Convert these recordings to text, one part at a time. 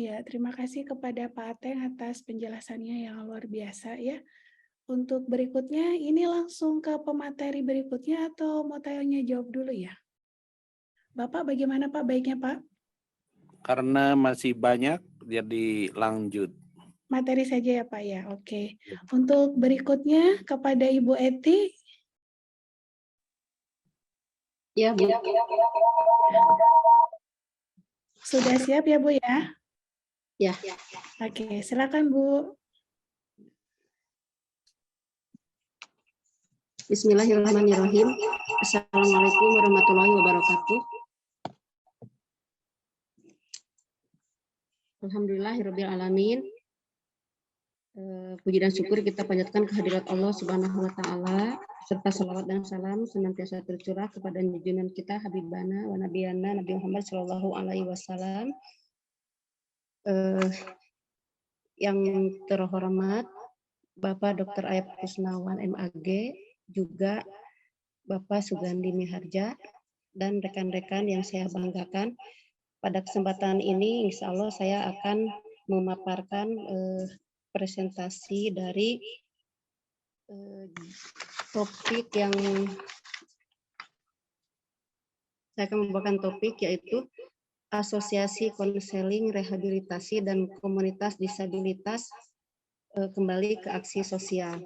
Iya, terima kasih kepada Pak Ateng atas penjelasannya yang luar biasa ya. Untuk berikutnya, ini langsung ke pemateri berikutnya atau mau tanya jawab dulu ya? Bapak bagaimana Pak baiknya Pak? Karena masih banyak, jadi lanjut. Materi saja ya Pak ya, oke. Untuk berikutnya kepada Ibu Eti. Ya, Bu. Sudah siap ya Bu ya? Ya. Oke, silakan Bu. Bismillahirrahmanirrahim. Assalamualaikum warahmatullahi wabarakatuh. Alhamdulillahirabbil alamin. Puji dan syukur kita panjatkan kehadirat Allah Subhanahu wa taala serta salawat dan salam senantiasa tercurah kepada junjungan kita Habibana wa Nabiyana Nabi Muhammad sallallahu alaihi wasallam. Yang terhormat Bapak Dr. Ayat Kusnawan MAG, juga Bapak Sugandi Miharja dan rekan-rekan yang saya banggakan. Pada kesempatan ini insya Allah saya akan memaparkan presentasi dari topik yang saya akan membawakan topik yaitu Asosiasi Konseling Rehabilitasi dan Komunitas Disabilitas kembali ke aksi sosial.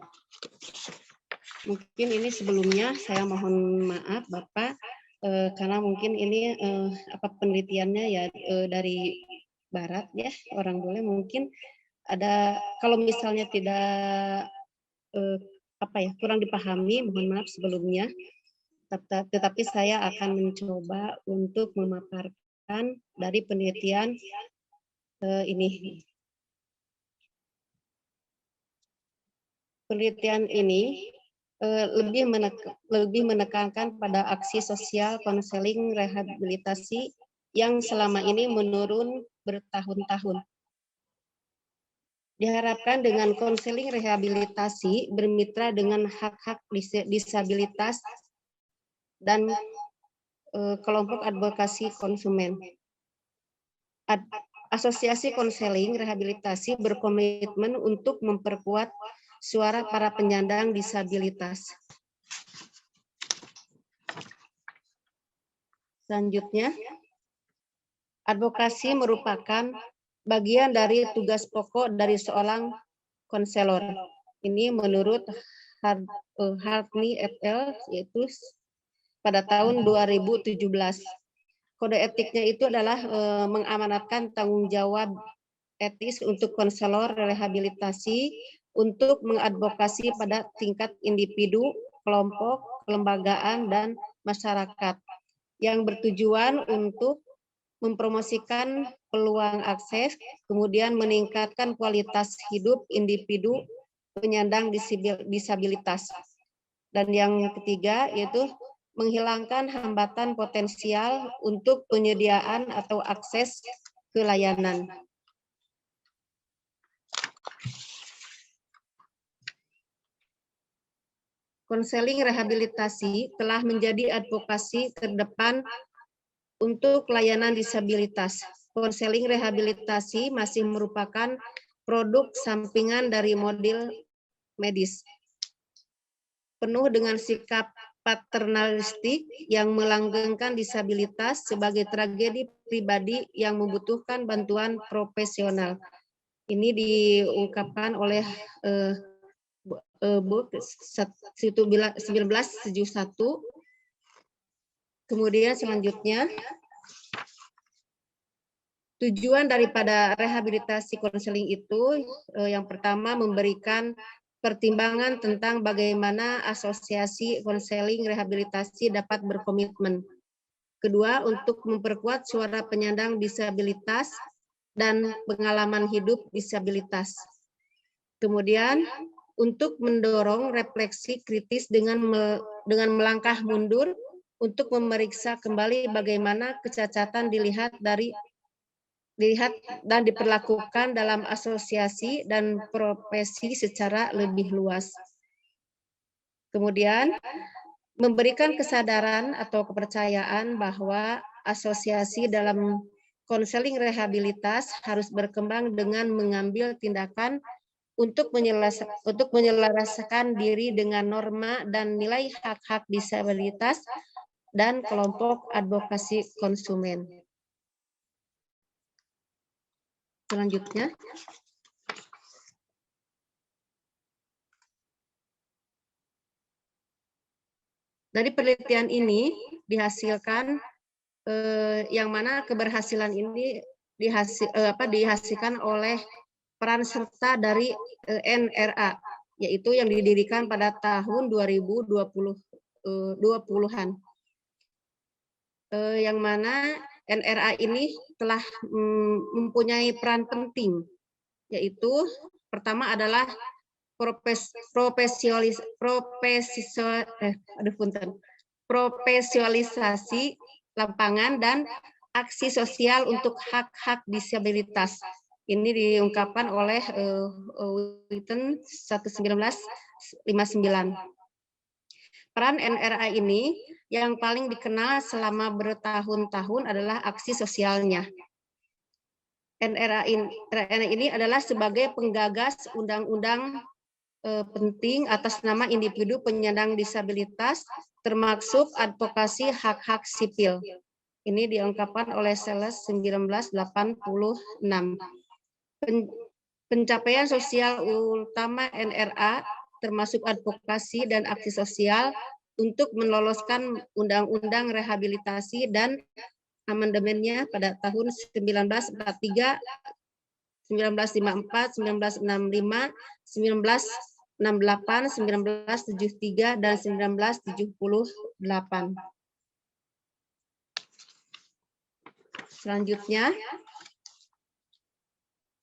Mungkin ini sebelumnya saya mohon maaf Bapak karena mungkin ini penelitiannya ya dari Barat ya, orang boleh mungkin ada kalau misalnya tidak kurang dipahami, mohon maaf sebelumnya. Tetapi saya akan mencoba untuk memaparkan dari penelitian ini. Penelitian ini lebih menekankan pada aksi sosial konseling rehabilitasi yang selama ini menurun bertahun-tahun. Diharapkan dengan konseling rehabilitasi bermitra dengan hak-hak disabilitas dan kelompok advokasi konsumen. Asosiasi Konseling Rehabilitasi berkomitmen untuk memperkuat suara para penyandang disabilitas. Selanjutnya, advokasi merupakan bagian dari tugas pokok dari seorang konselor. Ini menurut Hartney et al. Yaitu pada tahun 2017. Kode etiknya itu adalah mengamanatkan tanggung jawab etis untuk konselor rehabilitasi untuk mengadvokasi pada tingkat individu, kelompok, kelembagaan, dan masyarakat yang bertujuan untuk mempromosikan peluang akses, kemudian meningkatkan kualitas hidup individu penyandang disabilitas. Dan yang ketiga yaitu menghilangkan hambatan potensial untuk penyediaan atau akses ke layanan. Konseling rehabilitasi telah menjadi advokasi terdepan untuk layanan disabilitas. Konseling rehabilitasi masih merupakan produk sampingan dari model medis. Penuh dengan sikap paternalistik yang melanggengkan disabilitas sebagai tragedi pribadi yang membutuhkan bantuan profesional. Ini diungkapkan oleh Book 1971. Kemudian selanjutnya, tujuan daripada rehabilitasi konseling itu yang pertama memberikan pertimbangan tentang bagaimana asosiasi konseling rehabilitasi dapat berkomitmen. Kedua, untuk memperkuat suara penyandang disabilitas dan pengalaman hidup disabilitas. Kemudian, untuk mendorong refleksi kritis dengan melangkah mundur untuk memeriksa kembali bagaimana kecacatan dilihat dan diperlakukan dalam asosiasi dan profesi secara lebih luas. Kemudian, memberikan kesadaran atau kepercayaan bahwa asosiasi dalam konseling rehabilitas harus berkembang dengan mengambil tindakan untuk menyelaraskan diri dengan norma dan nilai hak-hak disabilitas dan kelompok advokasi konsumen. Selanjutnya, dari penelitian ini dihasilkan yang mana keberhasilan ini dihasilkan oleh peran serta dari NRA, yaitu yang didirikan pada tahun 2020-an. Yang mana NRA ini telah mempunyai peran penting, yaitu pertama adalah profesionalisasi lapangan dan aksi sosial untuk hak-hak disabilitas. Ini diungkapkan oleh Witten 1959. Peran NRA ini yang paling dikenal selama bertahun-tahun adalah aksi sosialnya. NRA ini adalah sebagai penggagas undang-undang penting atas nama individu penyandang disabilitas, termasuk advokasi hak-hak sipil. Ini diungkapkan oleh Sales 1986. Pencapaian sosial utama NRA termasuk advokasi dan aksi sosial untuk meloloskan undang-undang rehabilitasi dan amandemennya pada tahun 1943, 1954, 1965, 1968, 1973, dan 1978. Selanjutnya,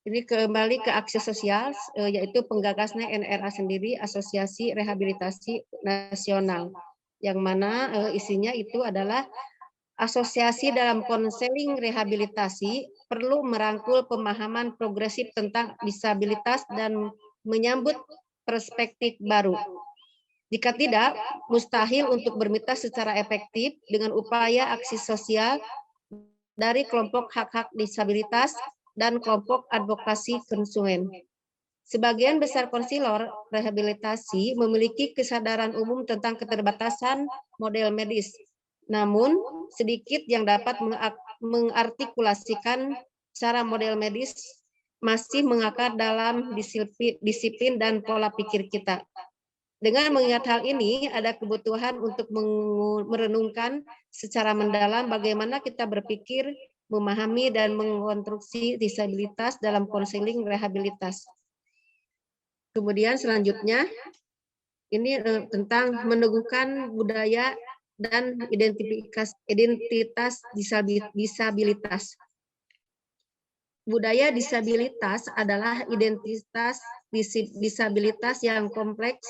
ini kembali ke aksi sosial, yaitu penggagasnya NRA sendiri, Asosiasi Rehabilitasi Nasional, yang mana isinya itu adalah asosiasi dalam konseling rehabilitasi perlu merangkul pemahaman progresif tentang disabilitas dan menyambut perspektif baru. Jika tidak, mustahil untuk bermitra secara efektif dengan upaya aksi sosial dari kelompok hak-hak disabilitas dan kelompok advokasi konsumen. Sebagian besar konselor rehabilitasi memiliki kesadaran umum tentang keterbatasan model medis, namun sedikit yang dapat mengartikulasikan cara model medis masih mengakar dalam disiplin dan pola pikir kita. Dengan mengingat hal ini, ada kebutuhan untuk merenungkan secara mendalam bagaimana kita berpikir, memahami, dan mengkonstruksi disabilitas dalam konseling rehabilitas. Kemudian selanjutnya, ini tentang meneguhkan budaya dan identitas disabilitas. Budaya disabilitas adalah identitas disabilitas yang kompleks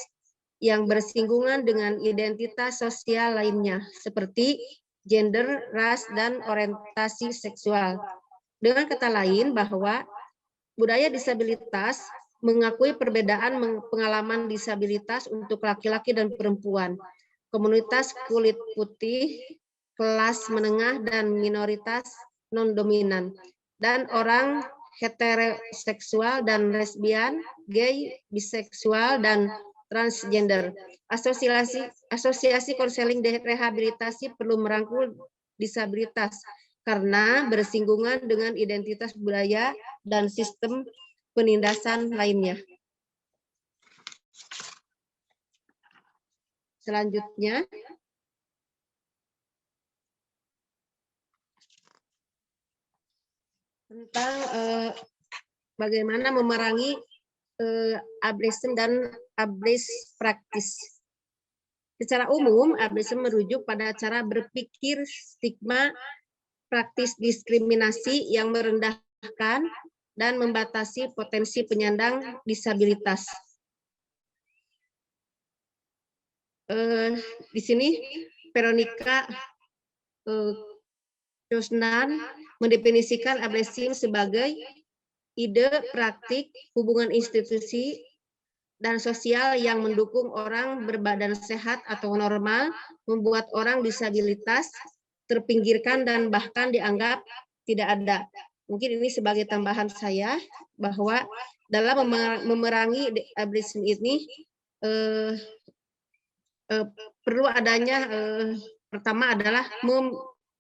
yang bersinggungan dengan identitas sosial lainnya seperti gender, ras, dan orientasi seksual. Dengan kata lain bahwa budaya disabilitas mengakui perbedaan pengalaman disabilitas untuk laki-laki dan perempuan, komunitas kulit putih, kelas menengah dan minoritas non-dominan, dan orang heteroseksual dan lesbian, gay, biseksual, dan transgender. Asosiasi konseling rehabilitasi perlu merangkul disabilitas karena bersinggungan dengan identitas budaya dan sistem penindasan lainnya. Selanjutnya, tentang bagaimana memerangi ableism dan ableist praktis. Secara umum, ableism merujuk pada cara berpikir stigma praktis diskriminasi yang merendahkan dan membatasi potensi penyandang disabilitas. Di sini Veronica Josnan mendefinisikan ableism sebagai ide praktik hubungan institusi dan sosial yang mendukung orang berbadan sehat atau normal, membuat orang disabilitas terpinggirkan dan bahkan dianggap tidak ada. Mungkin ini sebagai tambahan saya bahwa dalam memerangi ableisme ini perlu adanya pertama adalah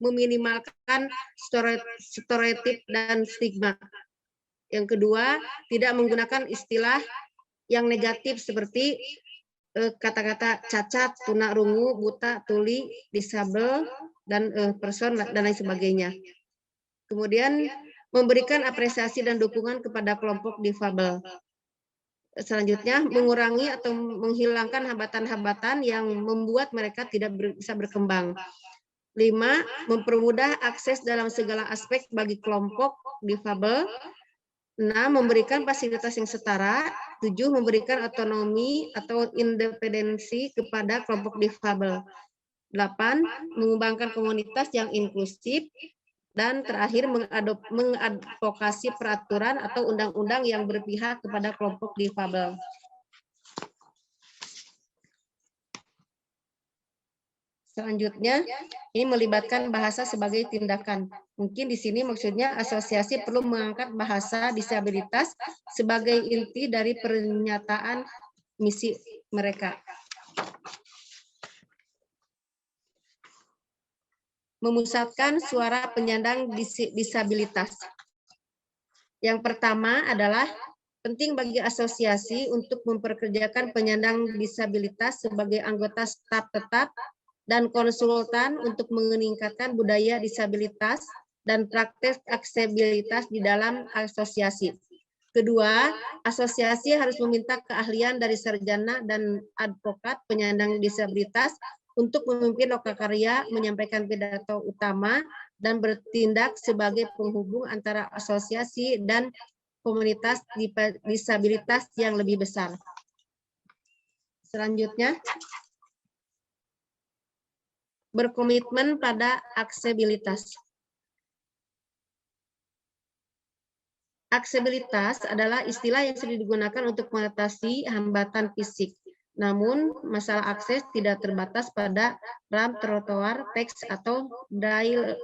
meminimalkan stereotip dan stigma. Yang kedua, tidak menggunakan istilah yang negatif seperti kata-kata cacat, tunarungu, buta, tuli, disabel, dan person dan lain sebagainya. Kemudian memberikan apresiasi dan dukungan kepada kelompok difabel. Selanjutnya, mengurangi atau menghilangkan hambatan-hambatan yang membuat mereka tidak bisa berkembang. 5. Mempermudah akses dalam segala aspek bagi kelompok difabel. 6. Memberikan fasilitas yang setara. 7. Memberikan otonomi atau independensi kepada kelompok difabel. 8. Mengembangkan komunitas yang inklusif. Dan terakhir, mengadvokasi peraturan atau undang-undang yang berpihak kepada kelompok difabel. Selanjutnya, ini melibatkan bahasa sebagai tindakan. Mungkin di sini maksudnya asosiasi perlu mengangkat bahasa disabilitas sebagai inti dari pernyataan misi mereka. Memusatkan suara penyandang disabilitas. Yang pertama adalah penting bagi asosiasi untuk memperkerjakan penyandang disabilitas sebagai anggota staf tetap dan konsultan untuk meningkatkan budaya disabilitas dan praktek aksesibilitas di dalam asosiasi. Kedua, asosiasi harus meminta keahlian dari sarjana dan advokat penyandang disabilitas untuk memimpin lokakarya, menyampaikan pidato utama, dan bertindak sebagai penghubung antara asosiasi dan komunitas disabilitas yang lebih besar. Selanjutnya, berkomitmen pada aksesibilitas. Aksesibilitas adalah istilah yang sering digunakan untuk mengatasi hambatan fisik. Namun, masalah akses tidak terbatas pada ramp, trotoar, teks, atau braille.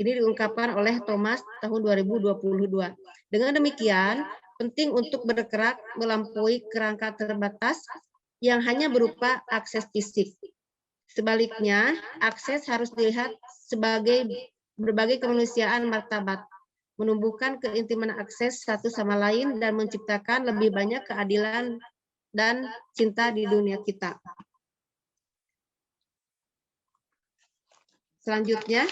Ini diungkapkan oleh Thomas tahun 2022. Dengan demikian, penting untuk bergerak melampaui kerangka terbatas yang hanya berupa akses fisik. Sebaliknya, akses harus dilihat sebagai berbagai kemanusiaan martabat, menumbuhkan keintiman akses satu sama lain dan menciptakan lebih banyak keadilan dan cinta di dunia kita. Selanjutnya,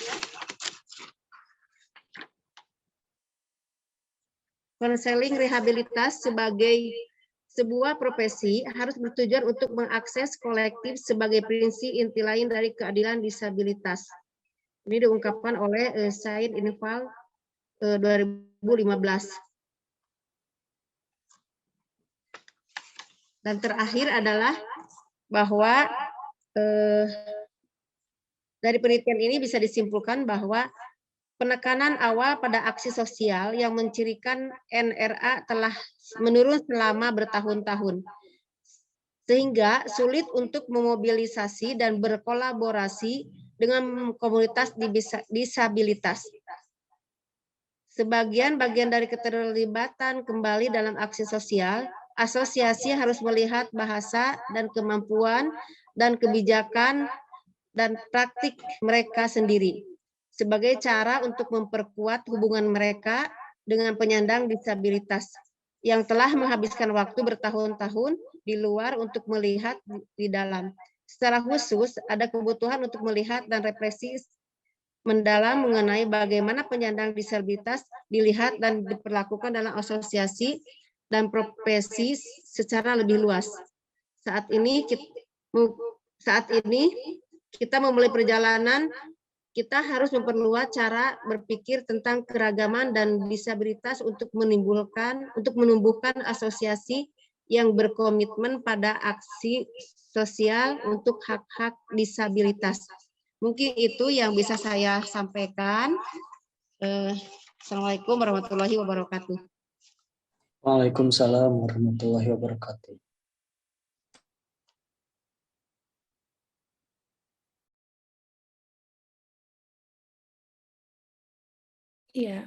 konseling rehabilitas sebagai sebuah profesi harus bertujuan untuk mengakses kolektif sebagai prinsip inti lain dari keadilan disabilitas. Ini diungkapkan oleh Said Infal 2015. Dan terakhir adalah bahwa dari penelitian ini bisa disimpulkan bahwa penekanan awal pada aksi sosial yang mencirikan NRA telah menurun selama bertahun-tahun, sehingga sulit untuk memobilisasi dan berkolaborasi dengan komunitas disabilitas. Sebagian bagian dari keterlibatan kembali dalam aksi sosial, asosiasi harus melihat bahasa dan kemampuan dan kebijakan dan praktik mereka sendiri sebagai cara untuk memperkuat hubungan mereka dengan penyandang disabilitas yang telah menghabiskan waktu bertahun-tahun di luar untuk melihat di dalam. Secara khusus, ada kebutuhan untuk melihat dan refleksi mendalam mengenai bagaimana penyandang disabilitas dilihat dan diperlakukan dalam asosiasi dan profesi secara lebih luas. Saat ini kita memulai perjalanan, kita harus memperluas cara berpikir tentang keragaman dan disabilitas untuk menumbuhkan asosiasi yang berkomitmen pada aksi sosial untuk hak-hak disabilitas. Mungkin itu yang bisa saya sampaikan. Assalamualaikum warahmatullahi wabarakatuh. Waalaikumsalam warahmatullahi wabarakatuh. Iya.